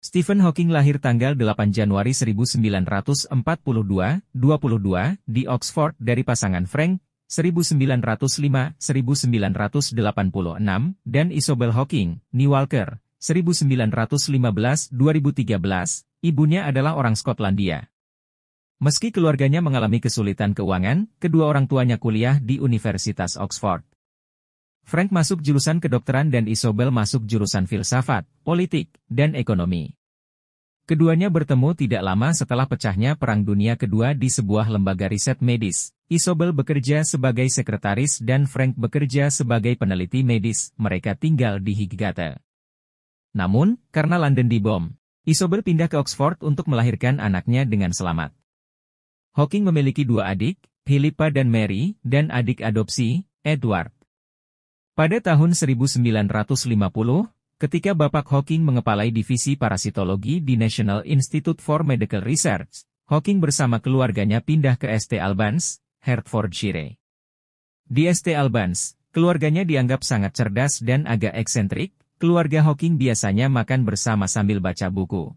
Stephen Hawking lahir tanggal 8 Januari 1942, 22, di Oxford dari pasangan Frank, 1905-1986, dan Isobel Hawking, née Walker, 1915-2013. Ibunya adalah orang Skotlandia. Meski keluarganya mengalami kesulitan keuangan, kedua orang tuanya kuliah di Universitas Oxford. Frank masuk jurusan kedokteran dan Isobel masuk jurusan filsafat, politik, dan ekonomi. Keduanya bertemu tidak lama setelah pecahnya Perang Dunia Kedua di sebuah lembaga riset medis. Isobel bekerja sebagai sekretaris dan Frank bekerja sebagai peneliti medis. Mereka tinggal di Highgate. Namun, karena London dibom, Isobel pindah ke Oxford untuk melahirkan anaknya dengan selamat. Hawking memiliki dua adik, Philippa dan Mary, dan adik adopsi, Edward. Pada tahun 1950, ketika Bapak Hawking mengepalai divisi parasitologi di National Institute for Medical Research, Hawking bersama keluarganya pindah ke St Albans, Hertfordshire. Di St Albans, keluarganya dianggap sangat cerdas dan agak eksentrik. Keluarga Hawking biasanya makan bersama sambil baca buku.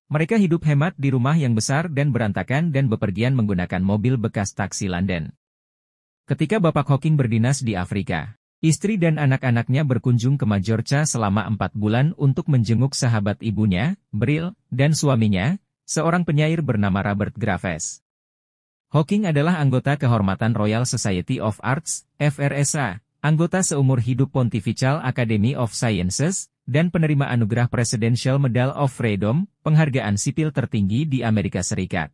Mereka hidup hemat di rumah yang besar dan berantakan dan bepergian menggunakan mobil bekas taksi London. Ketika Bapak Hawking berdinas di Afrika, istri dan anak-anaknya berkunjung ke Majorca selama 4 bulan untuk menjenguk sahabat ibunya, Brill, dan suaminya, seorang penyair bernama Robert Graves. Hawking adalah anggota kehormatan Royal Society of Arts, FRSA, anggota seumur hidup Pontifical Academy of Sciences, dan penerima anugerah Presidential Medal of Freedom, penghargaan sipil tertinggi di Amerika Serikat.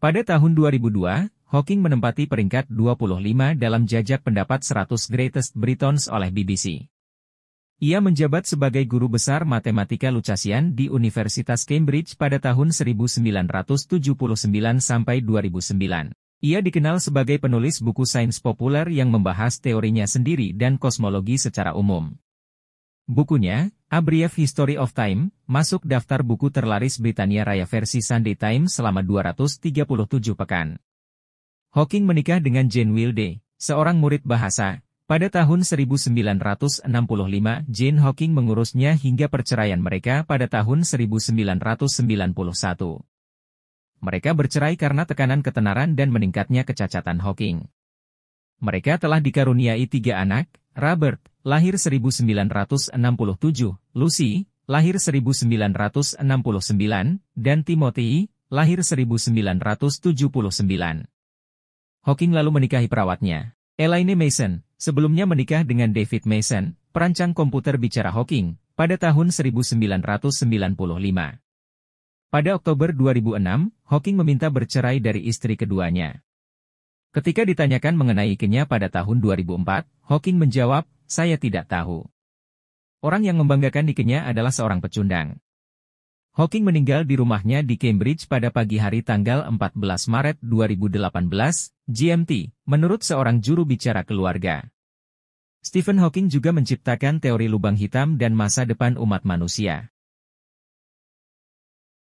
Pada tahun 2002, Hawking menempati peringkat 25 dalam jajak pendapat 100 Greatest Britons oleh BBC. Ia menjabat sebagai guru besar matematika Lucasian di Universitas Cambridge pada tahun 1979 sampai 2009. Ia dikenal sebagai penulis buku sains populer yang membahas teorinya sendiri dan kosmologi secara umum. Bukunya, A Brief History of Time, masuk daftar buku terlaris Britania Raya versi Sunday Times selama 237 pekan. Hawking menikah dengan Jane Wilde, seorang murid bahasa. Pada tahun 1965, Jane Hawking mengurusnya hingga perceraian mereka pada tahun 1991. Mereka bercerai karena tekanan ketenaran dan meningkatnya kecacatan Hawking. Mereka telah dikaruniai 3 anak, Robert, lahir 1967, Lucy, lahir 1969, dan Timothy, lahir 1979. Hawking lalu menikahi perawatnya, Elaine Mason, sebelumnya menikah dengan David Mason, perancang komputer bicara Hawking, pada tahun 1995. Pada Oktober 2006, Hawking meminta bercerai dari istri keduanya. Ketika ditanyakan mengenai ikennya pada tahun 2004, Hawking menjawab, "Saya tidak tahu." Orang yang membanggakan ikennya adalah seorang pecundang. Hawking meninggal di rumahnya di Cambridge pada pagi hari tanggal 14 Maret 2018, GMT, menurut seorang juru bicara keluarga. Stephen Hawking juga menciptakan teori lubang hitam dan masa depan umat manusia.